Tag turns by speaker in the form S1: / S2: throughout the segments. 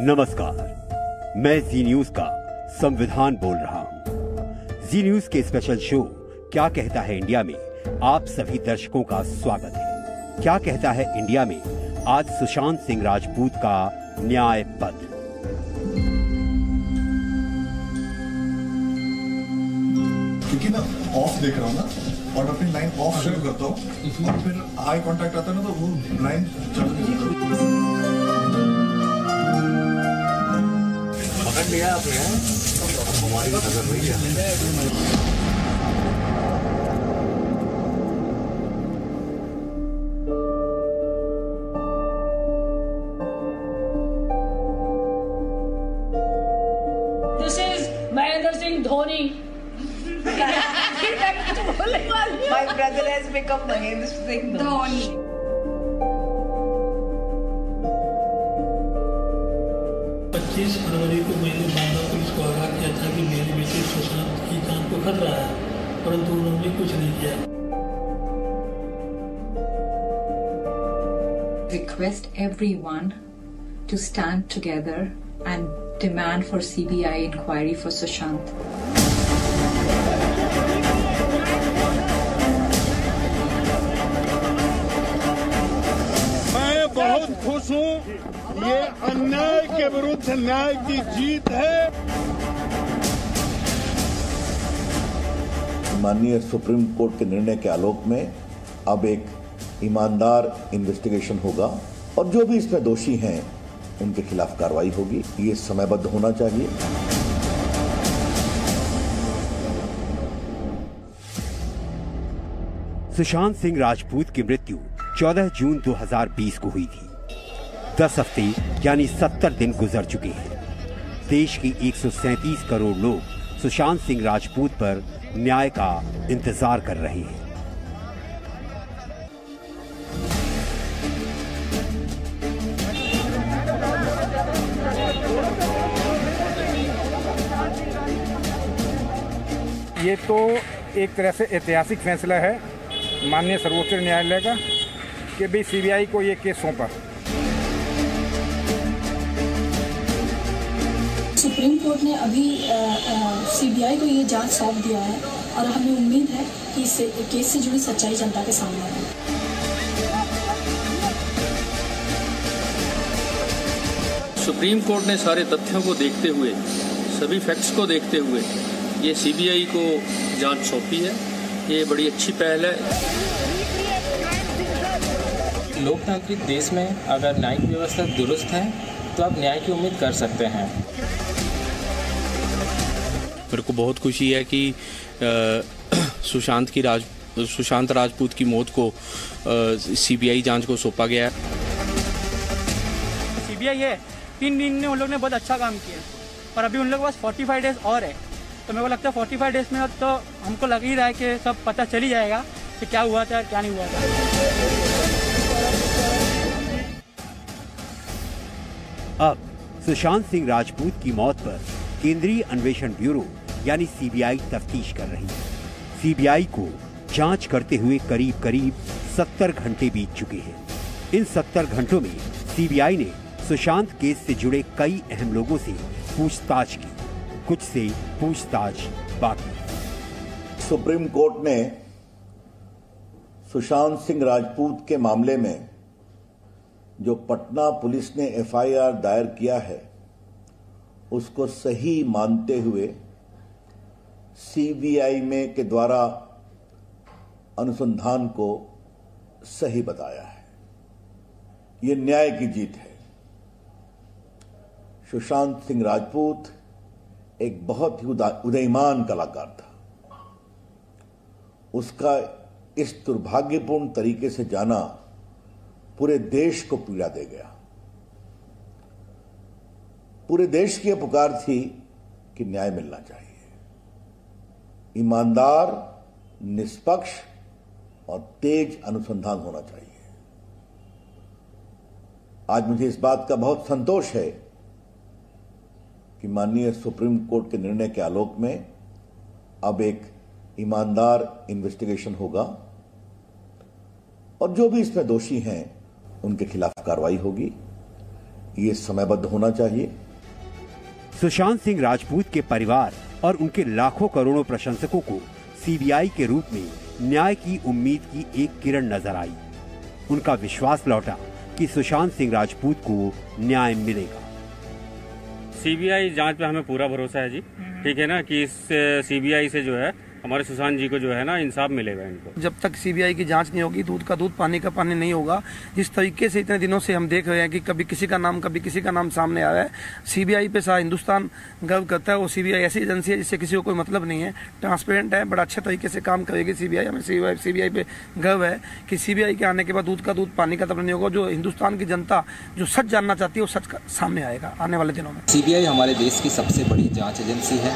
S1: नमस्कार, मैं जी न्यूज का संविधान बोल रहा हूं। जी न्यूज के स्पेशल शो क्या कहता है इंडिया में आप सभी दर्शकों का स्वागत है। क्या कहता है इंडिया में आज सुशांत सिंह राजपूत का न्याय पद।
S2: क्योंकि मैं ऑफ देख रहा हूँ ना और अपनी लाइन ऑफ शुरू करता हूँ और फिर आई कांटेक्ट आता है ना तो वो लाइन चल
S3: पकड़ लिया आपने, हमारी नजर नहीं है।
S4: This is Mahendra Singh Dhoni.
S5: My brother has become Mahendra Singh Dhoni.
S6: फरवरी को मैंने बांदा पुलिस को आगाह किया था कि मेरे बेटे सुशांत की जान को खतरा है, परंतु उन्होंने कुछ नहीं किया।
S5: Request everyone to stand together and demand for CBI inquiry for Sushant.
S7: मैं बहुत खुश हूँ, ये अन्याय के विरुद्ध न्याय की जीत है।
S8: माननीय सुप्रीम कोर्ट के निर्णय के आलोक में अब एक ईमानदार इन्वेस्टिगेशन होगा और जो भी इसमें दोषी हैं उनके खिलाफ कार्रवाई होगी। ये समयबद्ध होना चाहिए।
S1: सुशांत सिंह राजपूत की मृत्यु 14 जून 2020 को हुई थी। 10 हफ्ते यानी 70 दिन गुजर चुके हैं। देश की 137 करोड़ लोग सुशांत सिंह राजपूत पर न्याय का इंतजार कर रहे हैं।
S9: ये तो एक तरह से ऐतिहासिक फैसला है माननीय सर्वोच्च न्यायालय का कि भाई सीबीआई को ये केस सौंपा।
S4: सुप्रीम कोर्ट ने अभी सीबीआई को ये जांच सौंप दिया है और हमें उम्मीद है कि इस केस से जुड़ी सच्चाई जनता के सामने आएगी।
S10: सुप्रीम कोर्ट ने सारे तथ्यों को देखते हुए, सभी फैक्ट्स को देखते हुए ये सीबीआई को जांच सौंपी है। ये बड़ी अच्छी पहल है।
S11: लोकतांत्रिक देश में अगर न्यायिक व्यवस्था दुरुस्त है तो आप न्याय की उम्मीद कर सकते हैं।
S10: मेरे को बहुत खुशी है कि सुशांत राजपूत की मौत को सीबीआई जांच को सौंपा गया है।
S12: सीबीआई है, 3 दिन में उन लोग ने बहुत अच्छा काम किया और अभी उन लोग के पास 45 डेज और है। तो मेरे को लगता है 45 डेज में तो हमको लग ही रहा है कि सब पता चल ही जाएगा कि क्या हुआ था और क्या नहीं हुआ था।
S1: अब सुशांत सिंह राजपूत की मौत पर केंद्रीय अन्वेषण ब्यूरो यानी सीबीआई तफ्तीश कर रही है। सीबीआई को जांच करते हुए करीब 70 घंटे बीत चुके हैं। इन 70 घंटों में सीबीआई ने सुशांत केस से जुड़े कई अहम लोगों से पूछताछ की, कुछ से पूछताछ बाकी।
S8: सुप्रीम कोर्ट ने सुशांत सिंह राजपूत के मामले में जो पटना पुलिस ने एफआईआर दायर किया है उसको सही मानते हुए सीबीआई में के द्वारा अनुसंधान को सही बताया है। ये न्याय की जीत है। सुशांत सिंह राजपूत एक बहुत ही उदयमान कलाकार था। उसका इस दुर्भाग्यपूर्ण तरीके से जाना पूरे देश को पीड़ा दे गया। पूरे देश की पुकार थी कि न्याय मिलना चाहिए, ईमानदार, निष्पक्ष और तेज अनुसंधान होना चाहिए। आज मुझे इस बात का बहुत संतोष है कि माननीय सुप्रीम कोर्ट के निर्णय के आलोक में अब एक ईमानदार इन्वेस्टिगेशन होगा और जो भी इसमें दोषी हैं उनके खिलाफ कार्रवाई होगी। ये समयबद्ध होना चाहिए।
S1: सुशांत सिंह राजपूत के परिवार और उनके लाखों करोड़ों प्रशंसकों को सीबीआई के रूप में न्याय की उम्मीद की एक किरण नजर आई। उनका विश्वास लौटा कि सुशांत सिंह राजपूत को न्याय मिलेगा।
S13: सीबीआई जांच पे हमें पूरा भरोसा है जी, ठीक है ना, कि इस सीबीआई से जो है हमारे सुशांत जी को जो है ना इंसाफ मिलेगा इनको।
S14: जब तक सीबीआई की जांच नहीं होगी, दूध का दूध पानी का पानी नहीं होगा। जिस तरीके से इतने दिनों से हम देख रहे हैं कि कभी किसी का नाम सामने आ रहा है। सीबीआई पे सारा हिंदुस्तान गर्व करता है। वो सीबीआई ऐसी एजेंसी है जिससे किसी को कोई मतलब नहीं है, ट्रांसपेरेंट है, बड़ा अच्छे तरीके से काम करेगी सीबीआई। हमें सीबीआई पे गर्व है कि सीबीआई के आने के बाद दूध का दूध पानी का पानी नहीं होगा। जो हिंदुस्तान की जनता जो सच जानना चाहती है वो सच सामने आएगा आने वाले दिनों में।
S11: सीबीआई हमारे देश की सबसे बड़ी जांच एजेंसी है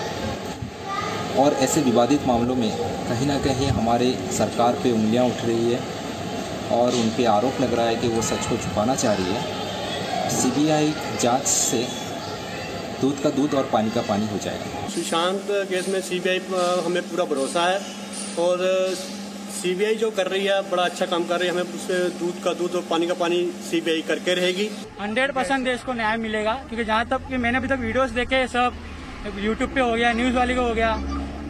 S11: और ऐसे विवादित मामलों में कहीं ना कहीं हमारे सरकार पे उंगलियां उठ रही है और उन पे आरोप लग रहा है कि वो सच को छुपाना चाह रही है। सीबीआई जांच से दूध का दूध और पानी का पानी हो जाएगा।
S15: सुशांत केस में सीबीआई हमें पूरा भरोसा है और सीबीआई जो कर रही है बड़ा अच्छा काम कर रही है। हमें उससे दूध का दूध और पानी का पानी सीबीआई करके रहेगी।
S12: 100% देश को न्याय मिलेगा, क्योंकि जहाँ तक कि मैंने अभी तक वीडियोस देखे, सब यूट्यूब पे हो गया, न्यूज़ वाले को हो गया,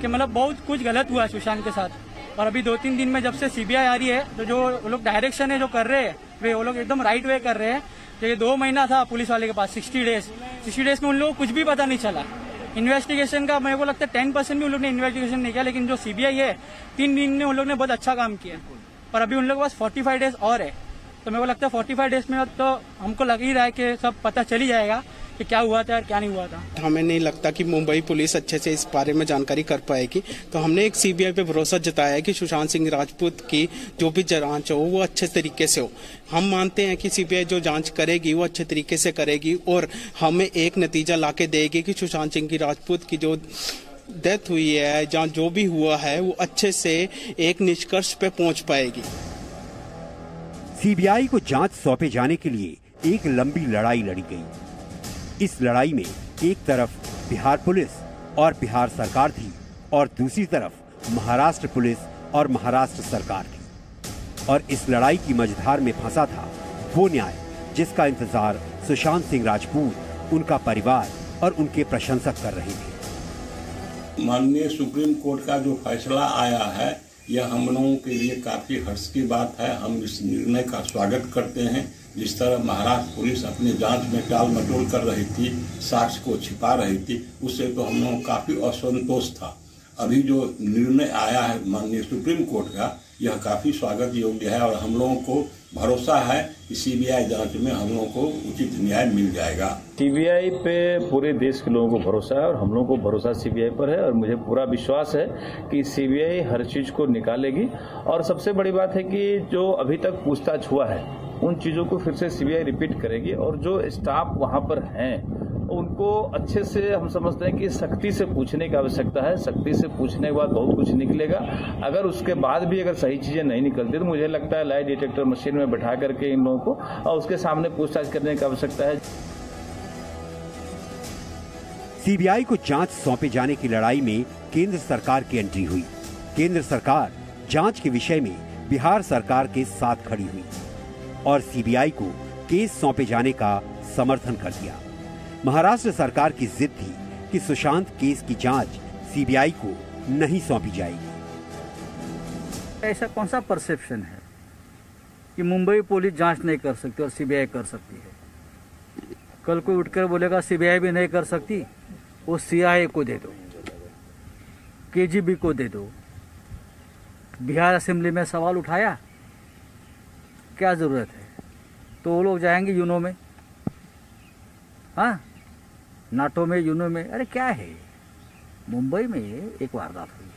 S12: कि मतलब बहुत कुछ गलत हुआ है सुशांत के साथ। और अभी 2-3 दिन में जब से सीबीआई आ रही है तो जो वो लोग डायरेक्शन है जो कर रहे हैं वो लोग एकदम राइट वे कर रहे हैं। जैसे 2 महीना था पुलिस वाले के पास, 60 डेज में उन लोगों को कुछ भी पता नहीं चला। इन्वेस्टिगेशन का मेरे को लगता है 10% भी उन लोग ने इन्वेस्टिगेशन नहीं किया। लेकिन जो सीबीआई है 3 दिन में उन लोग ने बहुत अच्छा काम किया और अभी उन लोग के पास 45 डेज और है। तो मेरे को लगता है 45 डेज में तो हमको लग ही रहा है कि सब पता चल ही जाएगा कि क्या हुआ था और क्या नहीं हुआ था।
S16: हमें नहीं लगता कि मुंबई पुलिस अच्छे से इस बारे में जानकारी कर पाएगी, तो हमने एक सीबीआई पे भरोसा जताया है कि सुशांत सिंह राजपूत की जो भी जांच हो वो अच्छे तरीके से हो। हम मानते हैं कि सीबीआई जो जांच करेगी वो अच्छे तरीके से करेगी और हमें एक नतीजा लाके देगी कि सुशांत सिंह की राजपूत की जो डेथ हुई है, जहाँ जो भी हुआ है, वो अच्छे से एक निष्कर्ष पे पहुंच पाएगी।
S1: सीबीआई को जांच सौंपे जाने के लिए एक लंबी लड़ाई लड़ी गई। इस लड़ाई में एक तरफ बिहार पुलिस और बिहार सरकार थी और दूसरी तरफ महाराष्ट्र पुलिस और महाराष्ट्र सरकार थी। और इस लड़ाई की मझधार में फंसा था वो न्याय जिसका इंतजार सुशांत सिंह राजपूत, उनका परिवार और उनके प्रशंसक कर रहे थे।
S17: माननीय सुप्रीम कोर्ट का जो फैसला आया है यह हम लोगों के लिए काफी हर्ष की बात है। हम इस निर्णय का स्वागत करते हैं। जिस तरह महाराष्ट्र पुलिस अपनी जांच में टाल मटोल कर रही थी, साक्ष्य को छिपा रही थी, उससे तो हम लोगों को काफी असंतोष था। अभी जो निर्णय आया है माननीय सुप्रीम कोर्ट का, यह काफी स्वागत योग्य है और हम लोगों को भरोसा है कि सीबीआई जांच में हम लोगों को उचित न्याय मिल जाएगा।
S18: सीबीआई पे पूरे देश के लोगों को भरोसा है और हम लोगों को भरोसा सीबीआई पर है और मुझे पूरा विश्वास है कि सीबीआई हर चीज को निकालेगी। और सबसे बड़ी बात है कि जो अभी तक पूछताछ हुआ है उन चीजों को फिर से सीबीआई रिपीट करेगी और जो स्टाफ वहां पर हैं उनको अच्छे से हम समझते हैं कि सख्ती से पूछने की आवश्यकता है। सख्ती से पूछने के बाद बहुत कुछ निकलेगा। अगर उसके बाद भी अगर सही चीजें नहीं निकलती तो मुझे लगता है लाई डिटेक्टर मशीन में बैठा करके इन लोगों को और उसके सामने पूछताछ करने की आवश्यकता है।
S1: सीबीआई को जांच सौंपे जाने की लड़ाई में केंद्र सरकार की एंट्री हुई। केंद्र सरकार जांच के विषय में बिहार सरकार के साथ खड़ी हुई और सीबीआई को केस सौंपे जाने का समर्थन कर दिया। महाराष्ट्र सरकार की जिद थी कि सुशांत केस की जांच सीबीआई को नहीं सौंपी जाएगी।
S19: ऐसा कौन सा परसेप्शन है कि मुंबई पुलिस जांच नहीं कर सकती और सीबीआई कर सकती है? कल कोई उठकर बोलेगा सीबीआई भी नहीं कर सकती, वो सीआईए को दे दो, केजीबी को दे दो। बिहार असेंबली में सवाल उठाया, क्या जरूरत है? तो वो लोग जाएंगे यूनो में, हाँ, नाटो में, यूनो में। अरे क्या है, मुंबई में एक वारदात हुई है।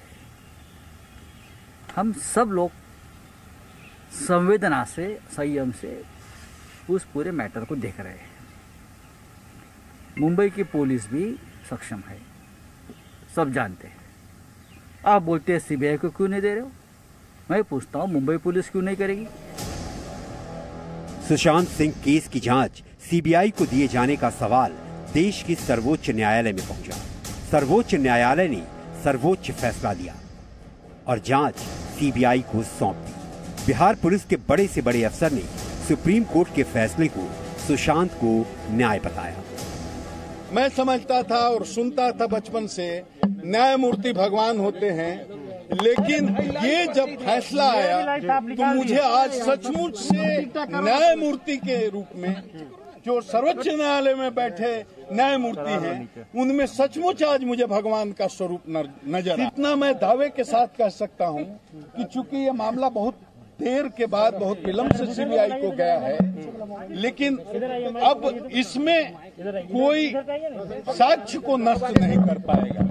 S19: हम सब लोग संवेदना से, संयम से उस पूरे मैटर को देख रहे हैं। मुंबई की पुलिस भी सक्षम है, सब जानते हैं। आप बोलते हैं सीबीआई को क्यों नहीं दे रहे हो? मैं पूछता हूं मुंबई पुलिस क्यों नहीं करेगी?
S1: सुशांत सिंह केस की जांच सीबीआई को दिए जाने का सवाल देश की सर्वोच्च न्यायालय में पहुंचा। सर्वोच्च न्यायालय ने सर्वोच्च फैसला दिया और जांच सीबीआई को सौंप दी। बिहार पुलिस के बड़े से बड़े अफसर ने सुप्रीम कोर्ट के फैसले को सुशांत को न्याय बताया।
S7: मैं समझता था और सुनता था बचपन से न्यायमूर्ति भगवान होते हैं, लेकिन ये जब फैसला आया तो मुझे आज सचमुच से न्यायमूर्ति के रूप में जो सर्वोच्च न्यायालय में बैठे न्यायमूर्ति हैं, उनमें सचमुच आज मुझे भगवान का स्वरूप नजर। इतना मैं दावे के साथ कह सकता हूं कि चूंकि ये मामला बहुत देर के बाद, बहुत विलंब से सीबीआई को गया है, लेकिन अब इसमें कोई साक्ष्य को नष्ट नहीं कर पाएगा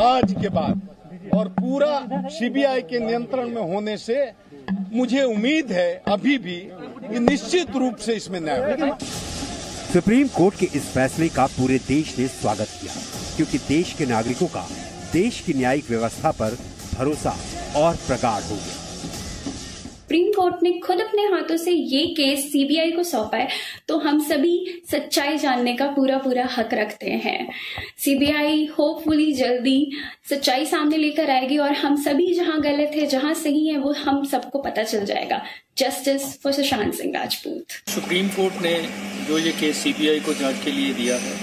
S7: आज के बाद, और पूरा सीबीआई के नियंत्रण में होने से मुझे उम्मीद है अभी भी कि निश्चित रूप से इसमें न्याय होगा।
S1: सुप्रीम कोर्ट के इस फैसले का पूरे देश ने स्वागत किया, क्योंकि देश के नागरिकों का देश की न्यायिक व्यवस्था पर भरोसा और प्रगाढ़ हो गया।
S20: सुप्रीम कोर्ट ने खुद अपने हाथों से ये केस सीबीआई को सौंपा है, तो हम सभी सच्चाई जानने का पूरा हक रखते हैं। सीबीआई होपफुली जल्दी सच्चाई सामने लेकर आएगी और हम सभी जहां गलत है, जहां सही है, वो हम सबको पता चल जाएगा। Justice for Sushant Singh Rajput.
S10: Supreme court ने जो ये केस सीबीआई को जांच के लिए दिया है,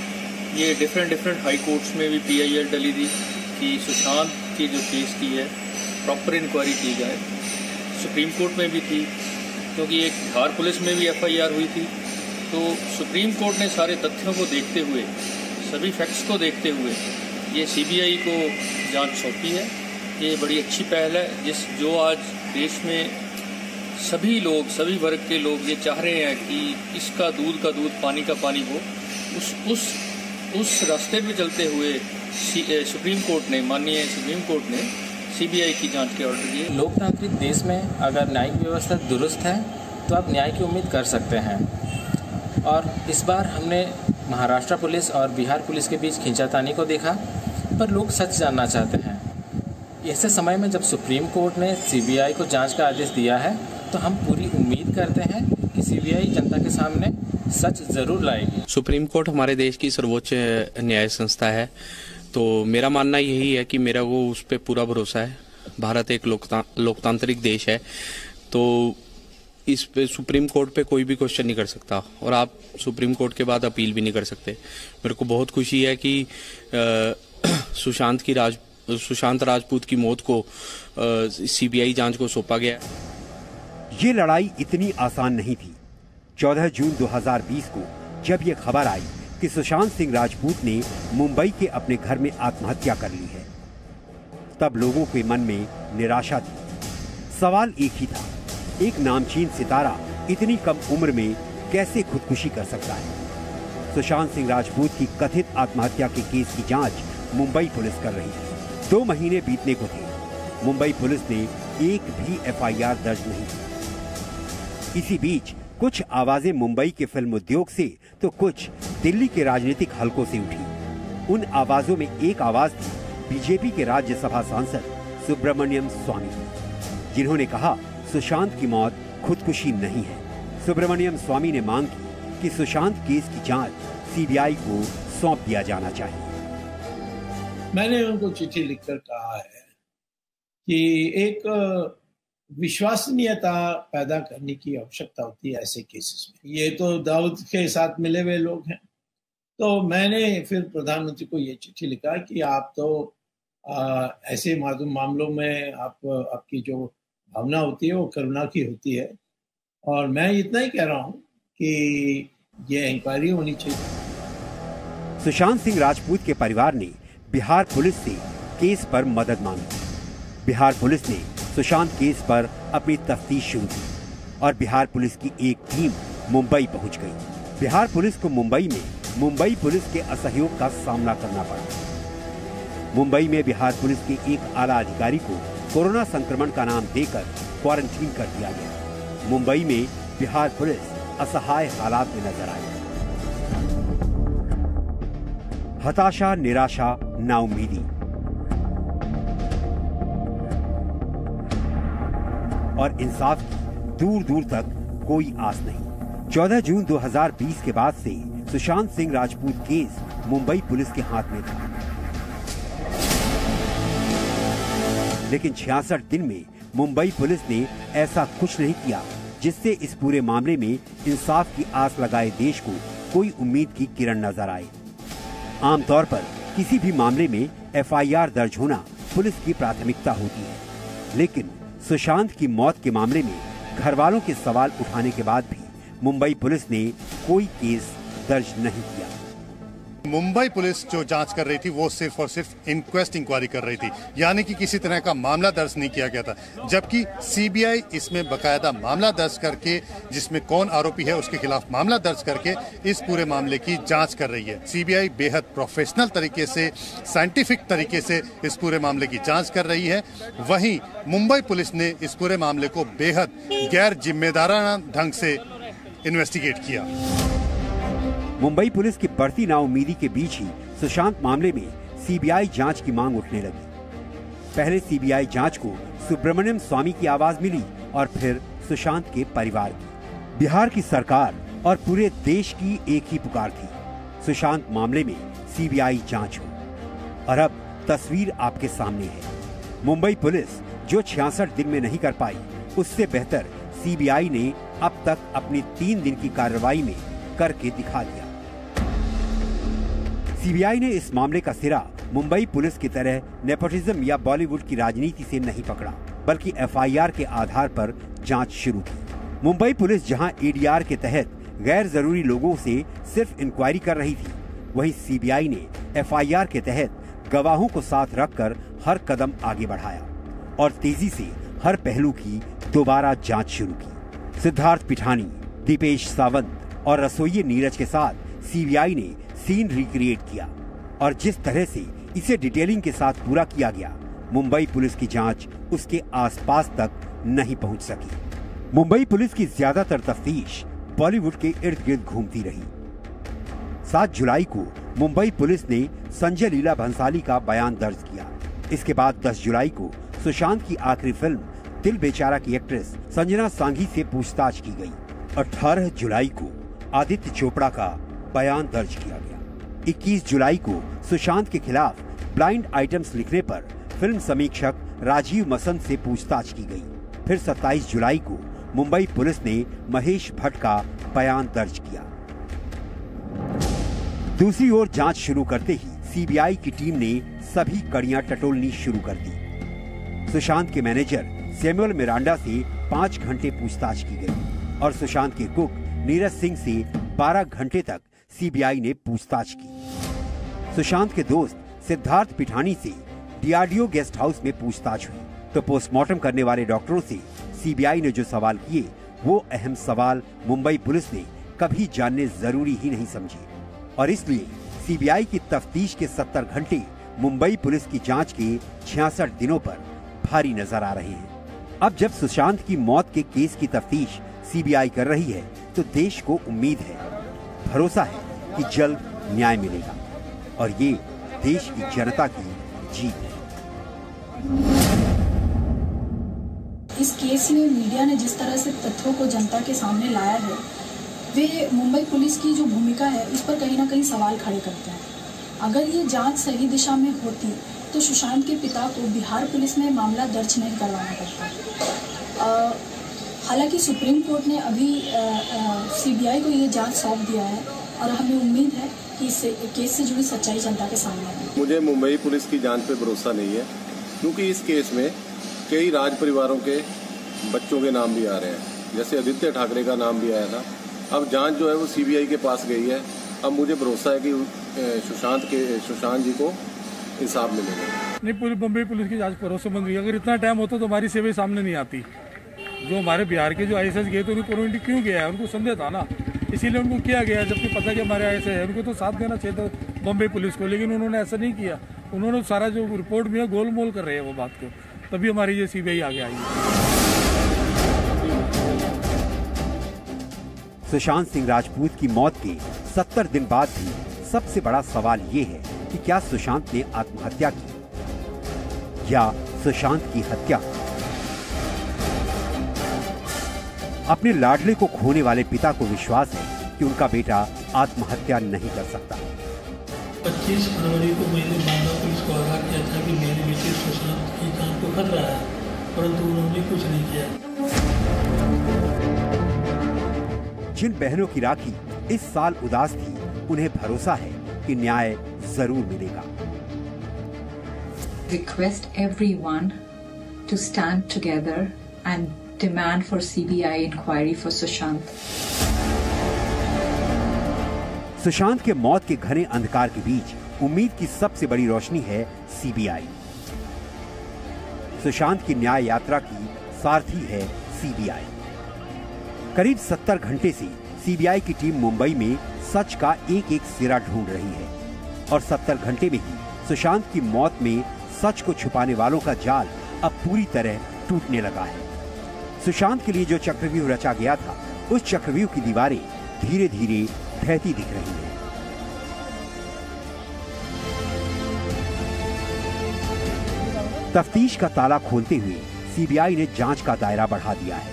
S10: ये डिफरेंट हाई कोर्ट्स में भी PIL डली थी कि सुशांत की जो केस की है प्रॉपर इंक्वायरी की जाए। सुप्रीम कोर्ट में भी थी, क्योंकि एक बिहार पुलिस में भी FIR हुई थी। तो सुप्रीम कोर्ट ने सारे तथ्यों को देखते हुए, सभी फैक्ट्स को देखते हुए ये सीबीआई को जांच सौंपी है। ये बड़ी अच्छी पहल है, जो आज देश में सभी लोग, सभी वर्ग के लोग ये चाह रहे हैं कि इसका दूध का दूध, पानी का पानी हो। उस रास्ते पे चलते हुए सुप्रीम कोर्ट ने, माननीय सुप्रीम कोर्ट ने सीबीआई की जांच के ऑर्डर दिए।
S11: लोकतांत्रिक देश में अगर न्यायिक व्यवस्था दुरुस्त है तो आप न्याय की उम्मीद कर सकते हैं। और इस बार हमने महाराष्ट्र पुलिस और बिहार पुलिस के बीच खींचातानी को देखा, पर लोग सच जानना चाहते हैं। ऐसे समय में जब सुप्रीम कोर्ट ने सीबीआई को जांच का आदेश दिया है, तो हम पूरी उम्मीद करते हैं कि सीबीआई जनता के सामने सच जरूर लाएगी।
S16: सुप्रीम कोर्ट हमारे देश की सर्वोच्च न्याय संस्था है, तो मेरा मानना यही है कि मेरा वो उस पर पूरा भरोसा है। भारत एक लोकतांत्रिक देश है, तो इस पे सुप्रीम कोर्ट पे कोई भी क्वेश्चन नहीं कर सकता, और आप सुप्रीम कोर्ट के बाद अपील भी नहीं कर सकते। मेरे को बहुत खुशी है कि सुशांत राजपूत की मौत को सीबीआई जांच को सौंपा गया।
S1: ये लड़ाई इतनी आसान नहीं थी। 14 जून 2020 को जब ये खबर आई कि सुशांत सिंह राजपूत ने मुंबई के अपने घर में आत्महत्या कर ली है, तब लोगों के मन में निराशा थी। सवाल एक ही था, एक नामचीन सितारा इतनी कम उम्र में कैसे खुदकुशी कर सकता है। सुशांत सिंह राजपूत की कथित आत्महत्या के केस की जांच मुंबई पुलिस कर रही है। 2 महीने बीतने को थे, मुंबई पुलिस ने एक भी FIR दर्ज नहीं की। इसी बीच कुछ आवाजें मुंबई के फिल्म उद्योग से तो कुछ दिल्ली के राजनीतिक हलकों से उठी। उन आवाजों में एक आवाज थी बीजेपी के राज्यसभा सांसद सुब्रमण्यम स्वामी, जिन्होंने कहा सुशांत की मौत खुदकुशी नहीं है। सुब्रमण्यम स्वामी ने मांग की कि सुशांत केस की जांच सीबीआई को सौंप दिया जाना चाहिए।
S6: मैंने उनको चिट्ठी लिखकर कहा है कि एक विश्वसनीयता पैदा करने की आवश्यकता होती है ऐसे केसेस में। ये तो दाऊद के साथ मिले हुए लोग हैं, तो मैंने फिर प्रधानमंत्री को ये चिट्ठी लिखा कि आप तो ऐसे मामलों में आपकी जो भावना होती है वो करुणा की होती है, और मैं इतना ही कह रहा हूँ कि ये इंक्वायरी होनी चाहिए।
S1: सुशांत सिंह राजपूत के परिवार ने बिहार पुलिस से केस पर मदद मांगी। बिहार पुलिस ने सुशांत केस पर अपनी तफ्तीश शुरू की और बिहार पुलिस की एक टीम मुंबई पहुंच गई। बिहार पुलिस को मुंबई में मुंबई पुलिस के असहयोग का सामना करना पड़ा। मुंबई में बिहार पुलिस के एक आला अधिकारी को कोरोना संक्रमण का नाम देकर क्वारंटीन कर दिया गया। मुंबई में बिहार पुलिस असहाय हालात में नजर आई। हताशा, निराशा, नाउम्मीदी और इंसाफ की दूर दूर तक कोई आस नहीं। 14 जून 2020 के बाद से सुशांत सिंह राजपूत केस मुंबई पुलिस के हाथ में था, लेकिन 66 दिन में मुंबई पुलिस ने ऐसा कुछ नहीं किया जिससे इस पूरे मामले में इंसाफ की आस लगाए देश को कोई उम्मीद की किरण नजर आए। आमतौर पर किसी भी मामले में एफआईआर दर्ज होना पुलिस की प्राथमिकता होती है, लेकिन सुशांत की मौत के मामले में घर वालों के सवाल उठाने के बाद भी मुंबई पुलिस ने कोई केस दर्ज नहीं किया।
S21: मुंबई पुलिस जो जांच कर रही थी वो सिर्फ और सिर्फ इंक्वायरी कर रही थी, यानी कि किसी तरह का मामला दर्ज नहीं किया गया था, जबकि सीबीआई इसमें बकायदा मामला दर्ज करके, जिसमें कौन आरोपी है उसके खिलाफ मामला दर्ज करके इस पूरे मामले की जांच कर रही है। सीबीआई बेहद प्रोफेशनल तरीके से, साइंटिफिक तरीके से इस पूरे मामले की जांच कर रही है। वहीं मुंबई पुलिस ने इस पूरे मामले को बेहद गैर जिम्मेदाराना ढंग से इन्वेस्टिगेट किया।
S1: मुंबई पुलिस की बढ़ती नाउम्मीदी के बीच ही सुशांत मामले में सीबीआई जांच की मांग उठने लगी। पहले सीबीआई जांच को सुब्रमण्यम स्वामी की आवाज मिली और फिर सुशांत के परिवार की। बिहार की सरकार और पूरे देश की एक ही पुकार थी, सुशांत मामले में सीबीआई जांच हो। और अब तस्वीर आपके सामने है। मुंबई पुलिस जो 66 दिन में नहीं कर पाई, उससे बेहतर सीबीआई ने अब तक अपनी 3 दिन की कार्रवाई में करके दिखा दिया। सीबीआई ने इस मामले का सिरा मुंबई पुलिस की तरह नेपोटिज्म या बॉलीवुड की राजनीति से नहीं पकड़ा, बल्कि एफआईआर के आधार पर जांच शुरू की। मुंबई पुलिस जहां एडीआर के तहत गैर जरूरी लोगों से सिर्फ इंक्वायरी कर रही थी, वहीं सीबीआई ने एफआईआर के तहत गवाहों को साथ रखकर हर कदम आगे बढ़ाया और तेजी से हर पहलू की दोबारा जांच शुरू की। सिद्धार्थ पिठानी, दीपेश सावंत और रसोइये नीरज के साथ सीबीआई ने सीन रिक्रिएट किया और जिस तरह से इसे डिटेलिंग के साथ पूरा किया गया, मुंबई पुलिस की जांच उसके आसपास तक नहीं पहुंच सकी। मुंबई पुलिस की ज्यादातर तफ्तीश बॉलीवुड के इर्द गिर्द घूमती रही। 7 जुलाई को मुंबई पुलिस ने संजय लीला भंसाली का बयान दर्ज किया। इसके बाद 10 जुलाई को सुशांत की आखिरी फिल्म दिल बेचारा की एक्ट्रेस संजना सांघी से पूछताछ की गई। 18 जुलाई को आदित्य चोपड़ा का बयान दर्ज किया गया। 21 जुलाई को सुशांत के खिलाफ ब्लाइंड आइटम्स लिखने पर फिल्म समीक्षक राजीव मसंद से पूछताछ की गई। फिर 27 जुलाई को मुंबई पुलिस ने महेश भट्ट का बयान दर्ज किया। दूसरी ओर जांच शुरू करते ही सीबीआई की टीम ने सभी कड़ियां टटोलनी शुरू कर दी। सुशांत के मैनेजर सैमुअल मिरांडा से 5 घंटे पूछताछ की गई और सुशांत के कुक नीरज सिंह से 12 घंटे तक सीबीआई ने पूछताछ की। सुशांत के दोस्त सिद्धार्थ पिठानी से डीआरडीओ गेस्ट हाउस में पूछताछ हुई, तो पोस्टमार्टम करने वाले डॉक्टरों से सीबीआई ने जो सवाल किए, वो अहम सवाल मुंबई पुलिस ने कभी जानने जरूरी ही नहीं समझे और इसलिए सीबीआई की तफ्तीश के 70 घंटे मुंबई पुलिस की जांच के 66 दिनों पर भारी नजर आ रहे हैं। अब जब सुशांत की मौत के केस की तफ्तीश सीबीआई कर रही है, तो देश को उम्मीद है, भरोसा है कि जल्द न्याय मिलेगा और ये देश की जनता की जीत है।
S4: इस केस में मीडिया ने जिस तरह से तथ्यों को जनता के सामने लाया है, वे मुंबई पुलिस की जो भूमिका है उस पर कहीं ना कहीं सवाल खड़े करते हैं। अगर ये जांच सही दिशा में होती तो सुशांत के पिता को बिहार पुलिस में मामला दर्ज नहीं करवाना पड़ता। हालांकि सुप्रीम कोर्ट ने अभी सीबीआई को ये जांच सौंप दिया है और हमें उम्मीद है कि इस केस से जुड़ी सच्चाई जनता के सामने आएगी।
S22: मुझे मुंबई पुलिस की जांच पे भरोसा नहीं है, क्योंकि इस केस में कई राज परिवारों के बच्चों के नाम भी आ रहे हैं, जैसे आदित्य ठाकरे का नाम भी आया था। अब जांच जो है वो सीबीआई के पास गई है। अब मुझे भरोसा है कि सुशांत जी को इंसाफ मिलेगा।
S23: नहीं, पूरी मुंबई पुलिस की जांच भरोसेमंद रही। अगर इतना टाइम होता तो हमारी सेवा सामने नहीं आती। जो हमारे बिहार के जो आईएएस गए थे उनको क्वारंटीन क्यों गया है, उनको संदेह था ना, इसीलिए उनको किया गया, जबकि पता कि हमारे आईएएस है, उनको तो साथ देना चाहिए था मुंबई पुलिस को, लेकिन उन्होंने ऐसा नहीं किया। उन्होंने सारा जो रिपोर्ट भी है गोलमोल कर रहे हैं वो बात को, तभी हमारी ये सीबीआई आगे आई है।
S1: सुशांत सिंह राजपूत की मौत के 70 दिन बाद भी सबसे बड़ा सवाल ये है कि क्या सुशांत ने आत्महत्या की या सुशांत की हत्या। अपने लाडले को खोने वाले पिता को विश्वास है कि उनका बेटा आत्महत्या नहीं कर सकता।
S24: 25 फरवरी को मैंने मामला पुलिस को आगाह किया था कि मेरे बेटे सुशांत की जान को खतरा है, परंतु उन्होंने कुछ नहीं किया।
S1: जिन बहनों की राखी इस साल उदास थी, उन्हें भरोसा है कि न्याय जरूर मिलेगा।
S2: Request everyone to stand together and demand for CBI inquiry for Sushant.
S1: Sushant के मौत के घने अंधकार के बीच उम्मीद की सबसे बड़ी रोशनी है सीबीआई। सुशांत की न्याय यात्रा की सारथी है सीबीआई। करीब 70 घंटे से सीबीआई की टीम मुंबई में सच का एक एक सिरा ढूंढ रही है और 70 घंटे में ही सुशांत की मौत में सच को छुपाने वालों का जाल अब पूरी तरह टूटने लगा है। सुशांत के लिए जो चक्रव्यूह रचा गया था, उस चक्रव्यूह की दीवारें धीरे धीरे ढहती दिख रही हैं। तफ्तीश का ताला खोलते हुए सीबीआई ने जांच का दायरा बढ़ा दिया है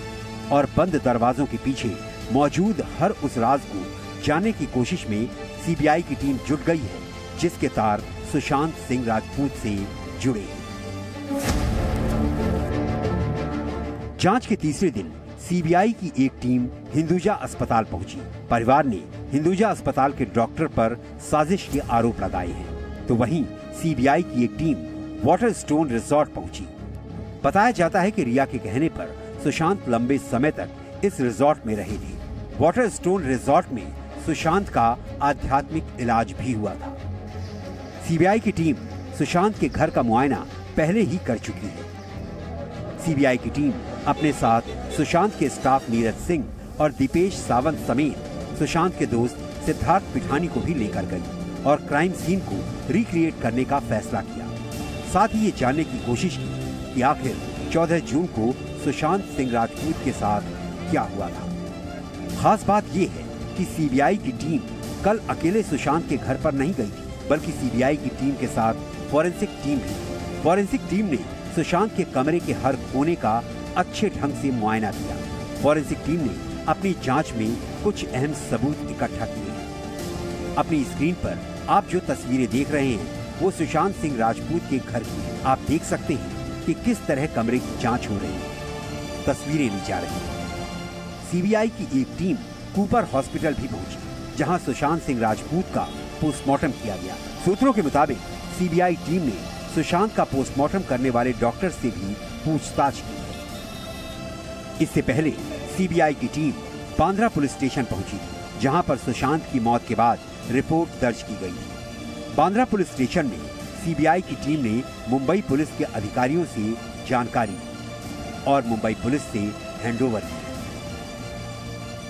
S1: और बंद दरवाजों के पीछे मौजूद हर उस राज को जानने की कोशिश में सीबीआई की टीम जुट गई है जिसके तार सुशांत सिंह राजपूत से जुड़े हैं। जांच के तीसरे दिन सीबीआई की एक टीम हिंदुजा अस्पताल पहुंची। परिवार ने हिंदुजा अस्पताल के डॉक्टर पर साजिश के आरोप लगाए हैं, तो वहीं सीबीआई की एक टीम वाटर स्टोन रिजॉर्ट पहुंची। बताया जाता है कि रिया के कहने पर सुशांत लंबे समय तक इस रिजॉर्ट में रहे थे। वाटर स्टोन रिजॉर्ट में सुशांत का आध्यात्मिक इलाज भी हुआ था। सीबीआई की टीम सुशांत के घर का मुआयना पहले ही कर चुकी है। सीबीआई की टीम अपने साथ सुशांत के स्टाफ नीरज सिंह और दीपेश सावंत समेत सुशांत के दोस्त सिद्धार्थ पिठानी को भी लेकर गई और क्राइम सीन को रिक्रिएट करने का फैसला किया। साथ ही ये जानने की कोशिश की कि आखिर 14 जून को सुशांत सिंह राजपूत के साथ क्या हुआ था। खास बात ये है कि सीबीआई की टीम कल अकेले सुशांत के घर पर नहीं गई थी, बल्कि सीबीआई की टीम के साथ फॉरेंसिक टीम भी। फॉरेंसिक टीम ने सुशांत के कमरे के हर कोने का अच्छे ढंग से मुआयना किया। फॉरेंसिक टीम ने अपनी जांच में कुछ अहम सबूत इकट्ठा किए हैं। अपनी स्क्रीन पर आप जो तस्वीरें देख रहे हैं वो सुशांत सिंह राजपूत के घर की है। आप देख सकते हैं कि किस तरह कमरे की जांच हो रही है, तस्वीरें ली जा रही हैं। सीबीआई की एक टीम कूपर हॉस्पिटल भी पहुंची, जहां सुशांत सिंह राजपूत का पोस्टमार्टम किया गया। सूत्रों के मुताबिक सीबीआई टीम ने सुशांत का पोस्टमार्टम करने वाले डॉक्टर से भी पूछताछ की है। इससे पहले सीबीआई की टीम बांद्रा पुलिस स्टेशन पहुंची थी, जहां पर सुशांत की मौत के बाद रिपोर्ट दर्ज की गई। बांद्रा पुलिस स्टेशन में सीबीआई की टीम ने मुंबई पुलिस के अधिकारियों से जानकारी और मुंबई पुलिस से हैंडओवर किया।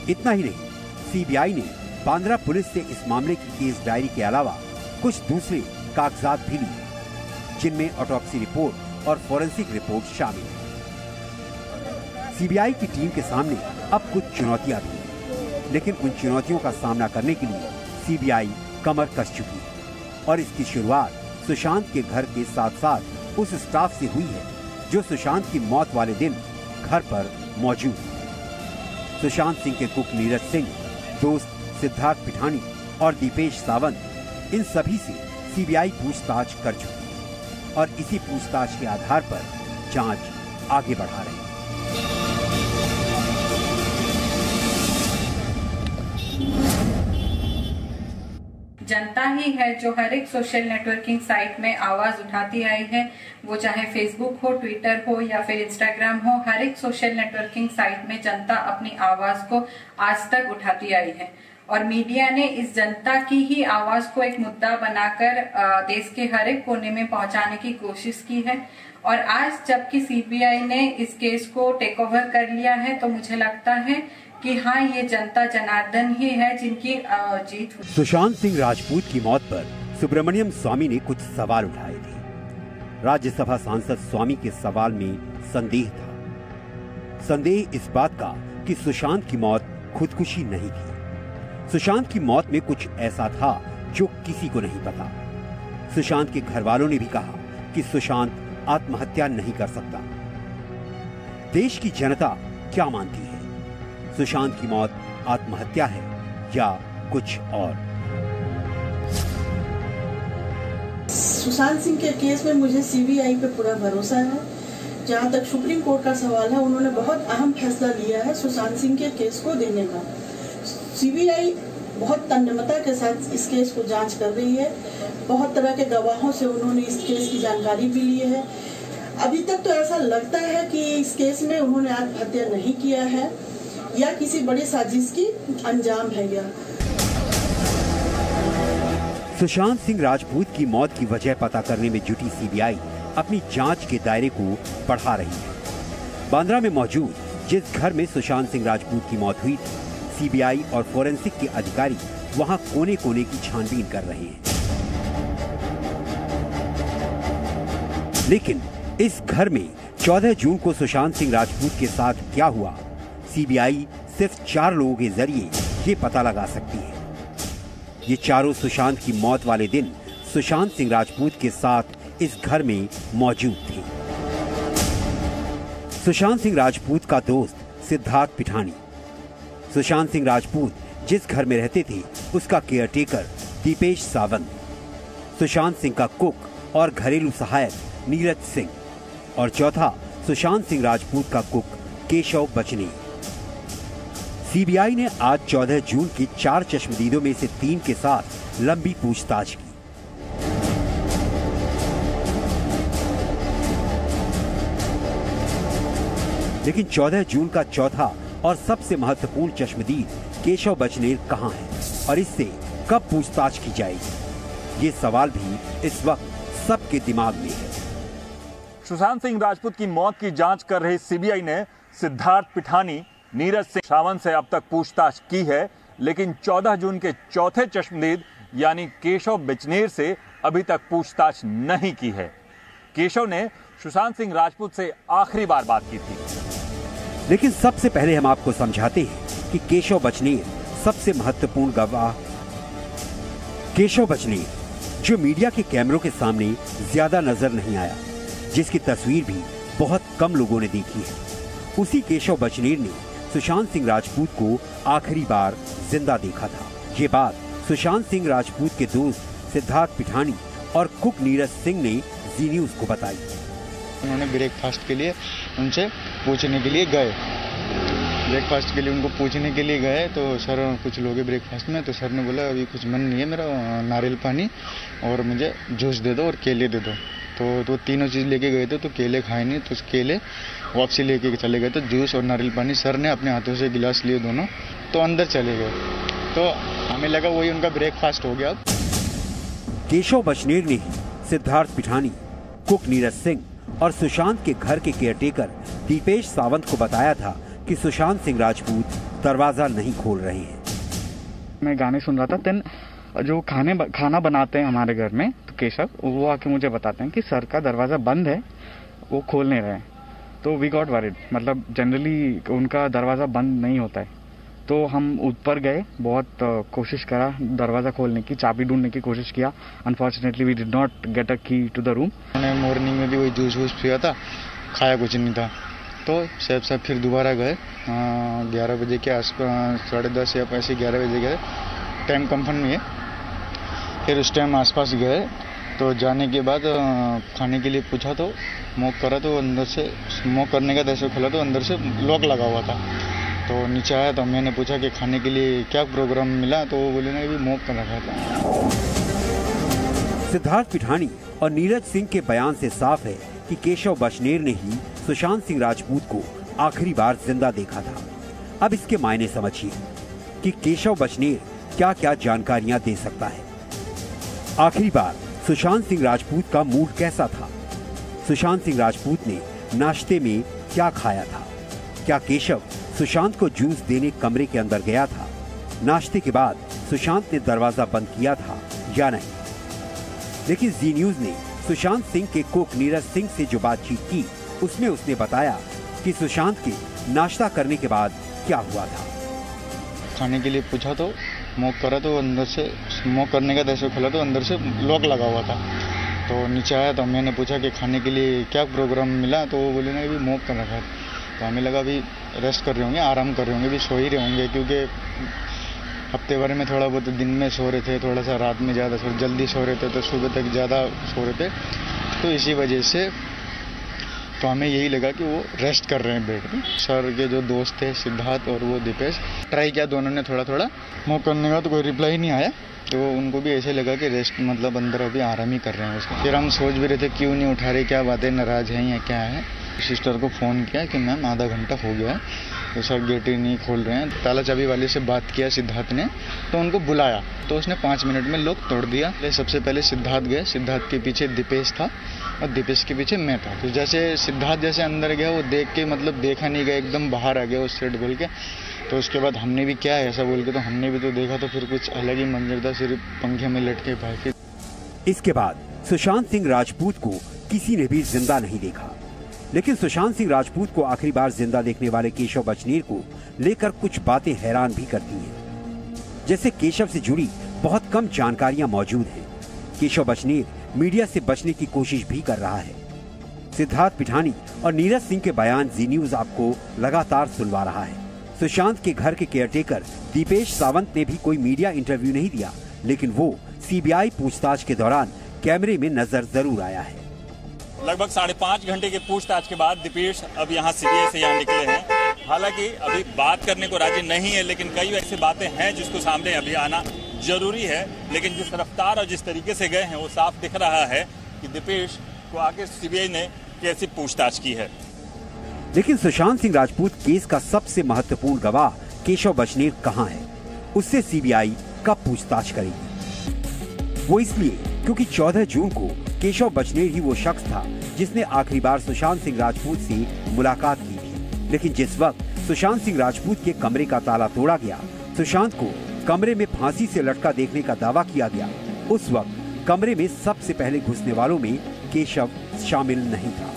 S1: इतना ही नहीं, सीबीआई ने बांद्रा पुलिस से इस मामले की केस डायरी के अलावा कुछ दूसरे कागजात भी लिए, जिनमें ऑटोप्सी रिपोर्ट और फॉरेंसिक रिपोर्ट शामिल है। सीबीआई की टीम के सामने अब कुछ चुनौतियां भी हैं, लेकिन उन चुनौतियों का सामना करने के लिए सीबीआई कमर कस चुकी है और इसकी शुरुआत सुशांत के घर के साथ साथ उस स्टाफ से हुई है जो सुशांत की मौत वाले दिन घर पर मौजूद है। सुशांत सिंह के कुक नीरज सिंह, दोस्त सिद्धार्थ पिठानी और दीपेश सावंत, इन सभी से सीबीआई पूछताछ कर चुकी है और इसी पूछताछ के आधार पर जांच आगे बढ़ा रही है।
S3: जनता ही है जो हर एक सोशल नेटवर्किंग साइट में आवाज उठाती आई है, वो चाहे फेसबुक हो, ट्विटर हो या फिर इंस्टाग्राम हो। हर एक सोशल नेटवर्किंग साइट में जनता अपनी आवाज को आज तक उठाती आई है और मीडिया ने इस जनता की ही आवाज को एक मुद्दा बनाकर देश के हर एक कोने में पहुंचाने की कोशिश की है। और आज जबकि सीबीआई ने इस केस को टेक ओवर कर लिया है, तो मुझे लगता है कि हाँ, ये जनता जनार्दन ही है जिनकी जीत हुई।
S1: सुशांत सिंह राजपूत की मौत पर सुब्रमण्यम स्वामी ने कुछ सवाल उठाए थे। राज्यसभा सांसद स्वामी के सवाल में संदेह था। संदेह इस बात का कि सुशांत की मौत खुदकुशी नहीं थी। सुशांत की मौत में कुछ ऐसा था जो किसी को नहीं पता। सुशांत के घर वालों ने भी कहा कि सुशांत आत्महत्या नहीं कर सकता। देश की जनता क्या मानती है? सुशांत की मौत आत्महत्या है या कुछ और?
S5: सुशांत सिंह के केस में मुझे सीबीआई पे पूरा भरोसा है। जहां तक सुप्रीम कोर्ट का सवाल है, उन्होंने बहुत अहम फैसला लिया है सुशांत सिंह के केस को देने का। सीबीआई बहुत तन्मयता के साथ इस केस को जांच कर रही है। बहुत तरह के गवाहों से उन्होंने इस केस की जानकारी भी ली है। अभी तक तो ऐसा लगता है कि इस केस में उन्होंने आत्महत्या नहीं किया है या किसी बड़ी साजिश की अंजाम है। यह
S1: सुशांत सिंह राजपूत की मौत की वजह पता करने में जुटी सीबीआई अपनी जांच के दायरे को बढ़ा रही है। बांद्रा में मौजूद जिस घर में सुशांत सिंह राजपूत की मौत हुई थी, सीबीआई और फोरेंसिक के अधिकारी वहां कोने कोने की छानबीन कर रहे हैं। लेकिन इस घर में 14 जून को सुशांत सिंह राजपूत के साथ क्या हुआ, सीबीआई सिर्फ 4 लोगों के जरिए ये पता लगा सकती है। ये चारों सुशांत की मौत वाले दिन सुशांत सिंह राजपूत के साथ इस घर में मौजूद थे। सुशांत सिंह राजपूत का दोस्त सिद्धार्थ पिठानी, सुशांत सिंह राजपूत जिस घर में रहते थे उसका केयरटेकर दीपेश सावंत, सुशांत सिंह का कुक और घरेलू सहायक नीरज सिंह और चौथा सुशांत सिंह राजपूत का कुक केशव बचनेर। सीबीआई ने आज 14 जून के 4 चश्मदीदों में से 3 के साथ लंबी पूछताछ की। लेकिन 14 जून का चौथा और सबसे महत्वपूर्ण चश्मदीद केशव बचनेर कहां है और इससे कब पूछताछ की जाएगी, ये सवाल भी इस वक्त सबके दिमाग में है।
S8: सुशांत सिंह राजपूत की मौत की जांच कर रही सीबीआई ने सिद्धार्थ पिठानी, नीरज सिंह सावंत से अब तक पूछताछ की है, लेकिन 14 जून के चौथे चश्मदीद यानी केशव बचनेर से अभी तक पूछताछ नहीं की है। केशव ने सुशांत सिंह राजपूत से आखिरी बार बात की थी।
S1: लेकिन सबसे पहले हम आपको समझाते हैं कि केशव बचनेर सबसे महत्वपूर्ण गवाह, केशव बचनेर जो मीडिया के कैमरों के सामने ज्यादा नजर नहीं आया, जिसकी तस्वीर भी बहुत कम लोगों ने देखी है, उसी केशव बचनेर ने सुशांत सिंह राजपूत को आखिरी बार जिंदा देखा था। ये बात सुशांत सिंह राजपूत के दोस्त सिद्धार्थ पिठानी और कुक नीरज सिंह ने जी न्यूज को बताई।
S9: उन्होंने ब्रेकफास्ट के लिए उनसे पूछने के लिए गए, ब्रेकफास्ट के लिए उनको पूछने के लिए गए तो सर कुछ लोगे ब्रेकफास्ट में, तो सर ने बोला अभी कुछ मन नहीं है मेरा, नारियल पानी और मुझे जूस दे दो और केले दे दो। तो तीनों चीज़ लेके गए थे, तो केले खाए नहीं, तो केले वापसी लेके चले गए। तो जूस और नारियल पानी सर ने अपने हाथों से गिलास लिए दोनों, तो अंदर चले गए। तो हमें लगा वही उनका ब्रेकफास्ट हो गया।
S1: केशव बचनेर ने सिद्धार्थ पिठानी, कुक नीरज सिंह और सुशांत के घर के केयरटेकर दीपेश सावंत को बताया था कि सुशांत सिंह राजपूत दरवाजा नहीं खोल रहे हैं।
S9: मैं गाने सुन रहा था, देन जो खाना बनाते हैं हमारे घर में, तो केशव वो आके मुझे बताते हैं कि सर का दरवाजा बंद है, वो खोल नहीं रहे हैं। तो वी गॉट वरीड, मतलब जनरली उनका दरवाजा बंद नहीं होता है। तो हम ऊपर गए, बहुत कोशिश करा दरवाजा खोलने की, चाबी ढूंढने की कोशिश किया। Unfortunately we did not get a key to the room. मैंने मॉर्निंग में भी वही जूस वूस पिया था, खाया कुछ नहीं था। तो साहब फिर दोबारा गए 11 बजे के आसपास, 10:30 या ऐसे 11 बजे गए, टाइम कंफर्म नहीं है। फिर उस टाइम आसपास गए, तो जाने के बाद खाने के लिए पूछा तो स्मोक करा, तो अंदर से स्मोक करने का दरवाजा खोला तो अंदर से लॉक लगा हुआ था। तो नीचे आया तो मैंने पूछा कि खाने के लिए क्या प्रोग्राम मिला, तो वो बोले ना कि मॉक कर रखा था।
S1: सिद्धार्थ पिठानी और नीरज सिंह के बयान से साफ है कि केशव बचनेर ने ही सुशांत सिंह राजपूत को आखिरी बार जिंदा देखा था। अब इसके मायने समझिए कि केशव बचनेर क्या क्या जानकारियां दे सकता है। आखिरी बार सुशांत सिंह राजपूत का मूड कैसा था, सुशांत सिंह राजपूत ने नाश्ते में क्या खाया था, क्या केशव सुशांत को जूस देने कमरे के अंदर गया था, नाश्ते के बाद सुशांत ने दरवाजा बंद किया था या नहीं। लेकिन जी न्यूज ने सुशांत सिंह के कुक नीरज सिंह से जो बातचीत की, उसमें उसने बताया कि सुशांत के नाश्ता करने के बाद क्या हुआ था।
S9: खाने के लिए पूछा तो स्मोक करा, तो अंदर से स्मोक करने का दरवाजा खोला तो अंदर से लॉक लगा हुआ था। तो नीचे आया तो मैंने पूछा कि खाने के लिए क्या प्रोग्राम मिला, तो वो बोले ना कि मॉक कर रखा है। तो हमें लगा अभी रेस्ट कर रहे होंगे, आराम कर रहे होंगे, अभी सो ही रहे होंगे, क्योंकि हफ्ते भर में थोड़ा बहुत दिन में सो रहे थे, थोड़ा सा रात में ज़्यादा जल्दी सो रहे थे, तो सुबह तक ज़्यादा सो रहे थे। तो इसी वजह से तो हमें यही लगा कि वो रेस्ट कर रहे हैं बेड पे। सर के जो दोस्त थे सिद्धार्थ और वो दीपेश, ट्राई किया दोनों ने थोड़ा थोड़ा, वो करने का तो कोई रिप्लाई नहीं आया, तो उनको भी ऐसे लगा कि रेस्ट मतलब अंदर अभी आराम ही कर रहे हैं उसको। फिर हम सोच भी रहे थे क्यों नहीं उठा रहे, क्या बातें, नाराज हैं या क्या है। सिस्टर को फ़ोन किया कि मैम आधा घंटा हो गया है, तो सर गेट ही नहीं खोल रहे हैं। ताला चाबी वाले से बात किया सिद्धार्थ ने, तो उनको बुलाया, तो उसने 5 मिनट में लॉक तोड़ दिया। सबसे पहले सिद्धार्थ गए, सिद्धार्थ के पीछे दीपेश था और दीपेश के पीछे मैं था। तो जैसे सिद्धार्थ जैसे अंदर गया, वो देख के मतलब देखा नहीं गया, एकदम बाहर आ गया उस सेट बोल के। तो उसके बाद हमने भी क्या है ऐसा बोल के, तो हमने भी तो देखा, तो फिर कुछ अलग ही मंजर था, सिर्फ पंखे में लटके भाई।
S1: इसके बाद सुशांत सिंह राजपूत को किसी ने भी जिंदा नहीं देखा, लेकिन सुशांत सिंह राजपूत को आखिरी बार जिंदा देखने वाले केशव बचनेर को लेकर कुछ बातें हैरान भी करती हैं। जैसे केशव से जुड़ी बहुत कम जानकारियां मौजूद हैं। केशव बचनेर मीडिया से बचने की कोशिश भी कर रहा है। सिद्धार्थ पिठानी और नीरज सिंह के बयान जी न्यूज आपको लगातार सुनवा रहा है। सुशांत के घर के केयरटेकर दीपेश सावंत ने भी कोई मीडिया इंटरव्यू नहीं दिया, लेकिन वो सीबीआई पूछताछ के दौरान कैमरे में नजर जरूर आया है।
S8: लगभग 5.5 घंटे के पूछताछ के बाद दीपेश अब यहाँ सीबीआई से यहाँ निकले हैं। हालांकि अभी बात करने को राजी नहीं है, लेकिन कई ऐसी बातें हैं जिसको सामने अभी आना जरूरी है। लेकिन जिस रफ्तार और जिस तरीके से गए हैं वो साफ दिख रहा है कि दीपेश को आगे सीबीआई ने कैसी पूछताछ की है।
S1: लेकिन सुशांत सिंह राजपूत केस का सबसे महत्वपूर्ण गवाह केशव बचनेर कहाँ है? उससे सीबीआई कब पूछताछ करेगी? वो इसलिए क्योंकि 14 जून को केशव बचनेर ही वो शख्स था जिसने आखिरी बार सुशांत सिंह राजपूत से मुलाकात की थी। लेकिन जिस वक्त सुशांत सिंह राजपूत के कमरे का ताला तोड़ा गया, सुशांत को कमरे में फांसी से लटका देखने का दावा किया गया, उस वक्त कमरे में सबसे पहले घुसने वालों में केशव शामिल नहीं था।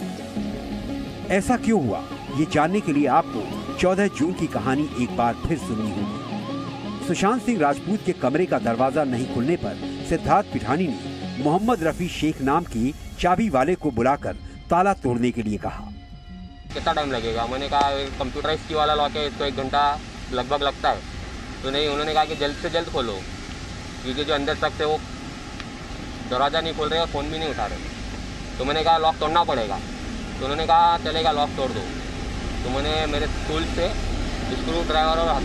S1: ऐसा क्यों हुआ, ये जानने के लिए आपको 14 जून की कहानी एक बार फिर सुननी होगी। सुशांत सिंह राजपूत के कमरे का दरवाजा नहीं खुलने पर सिद्धार्थ पिठानी ने मोहम्मद रफी शेख नाम के चाबी वाले को बुलाकर ताला तोड़ने के लिए कहा।
S12: कितना टाइम लगेगा? मैंने कहा कंप्यूटराइज की वाला लॉक है, इसको 1 घंटा लगभग लगता है। तो नहीं, उन्होंने कहा कि जल्द से जल्द खोलो, क्योंकि जो अंदर तक थे वो दरवाज़ा नहीं खोल रहे और फ़ोन भी नहीं उठा रहे। तो मैंने कहा लॉक तोड़ना पड़ेगा। तो उन्होंने कहा चलेगा, लॉक तोड़ दो। तो मैंने मेरे टूल से स्क्रू ड्राइवर और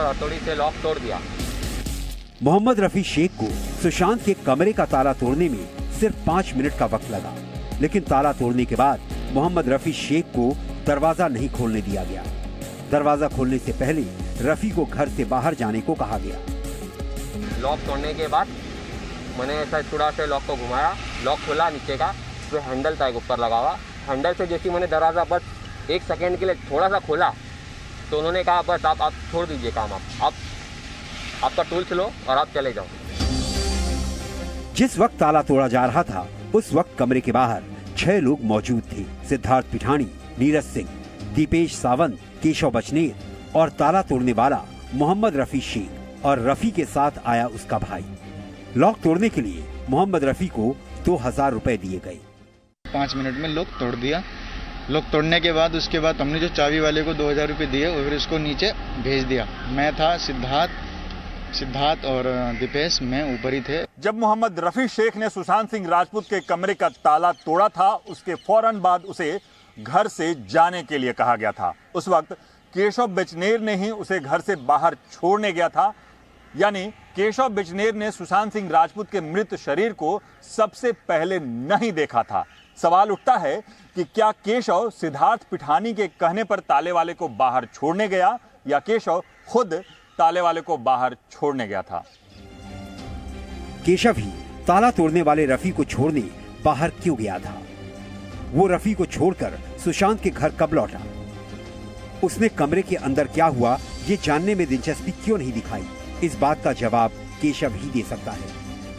S12: हथौड़ी से लॉक तोड़ दिया।
S1: मोहम्मद रफी शेख को सुशांत के कमरे का ताला तोड़ने में सिर्फ 5 मिनट का वक्त लगा, लेकिन ताला तोड़ने के बाद मोहम्मद रफी शेख को दरवाजा नहीं खोलने दिया गया। दरवाजा खोलने से पहले रफी को घर से बाहर जाने को कहा गया।
S12: लॉक तोड़ने के बाद मैंने ऐसा चूड़ा से लॉक को घुमाया, लॉक खोला नीचे का, जो हैंडल था ऊपर लगा हुआ, हैंडल से जैसे मैंने दरवाजा बस 1 सेकेंड के लिए थोड़ा सा खोला, तो उन्होंने कहा बस आप छोड़ दीजिए काम, आप आपका टूल्स लो और आप चले जाओ।
S1: जिस वक्त ताला तोड़ा जा रहा था, उस वक्त कमरे के बाहर 6 लोग मौजूद थे। सिद्धार्थ पिठानी, नीरज सिंह, दीपेश सावंत, केशव बचनेर और ताला तोड़ने वाला मोहम्मद रफी शेख, और रफी के साथ आया उसका भाई। लॉक तोड़ने के लिए मोहम्मद रफी को 2000 रुपए दिए गए।
S9: 5 मिनट में लॉक तोड़ दिया। लॉक तोड़ने के बाद उसके बाद हमने जो चाबी वाले को 2000 रुपए दिए और फिर उसको नीचे भेज दिया। मैं था, सिद्धार्थ और दीपेश, मैं ऊपर ही थे।
S8: जब मोहम्मद रफी शेख ने सुशांत सिंह राजपूत के कमरे का ताला तोड़ा था, उसके फौरन बाद उसे घर से जाने के लिए कहा गया था। उस वक्त केशव बचनेर ने ही उसे घर से बाहर छोड़ने गया था, यानी केशव बचनेर ने सुशांत सिंह राजपूत के मृत शरीर को सबसे पहले नहीं देखा था। सवाल उठता है कि क्या केशव सिद्धार्थ पिठानी के कहने पर ताले वाले को बाहर छोड़ने गया या केशव खुद ताले वाले को बाहर छोड़ने गया था।
S1: केशव ही ताला तोड़ने वाले रफी को छोड़ने बाहर क्यों गया था? वो रफी को छोड़कर सुशांत के घर कब लौटा? उसने कमरे के अंदर क्या हुआ ये जानने में दिलचस्पी क्यों नहीं दिखाई? इस बात का जवाब केशव ही दे सकता है।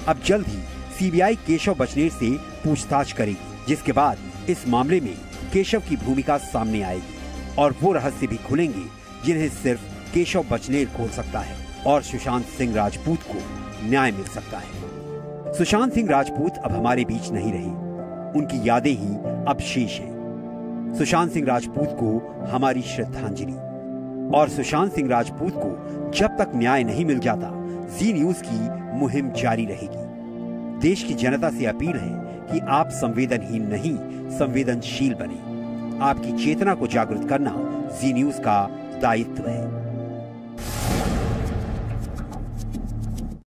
S1: अब जल्द ही सीबीआई केशव बचनेर से पूछताछ करेगी, जिसके बाद इस मामले में केशव की भूमिका सामने आएगी और वो रहस्य भी खुलेंगे जिन्हें सिर्फ केशव बचनेर खोल सकता है और सुशांत सिंह राजपूत को न्याय मिल सकता है। सुशांत सिंह राजपूत अब हमारे बीच नहीं रहे, उनकी यादें ही अब शेष हैं। सुशांत सिंह राजपूत को हमारी श्रद्धांजलि। और सुशांत सिंह राजपूत को जब तक न्याय नहीं मिल जाता, जी न्यूज की मुहिम जारी रहेगी। देश की जनता से अपील है कि आप संवेदनहीन नहीं, संवेदनशील बने। आपकी चेतना को जागृत करना जी न्यूज का दायित्व है।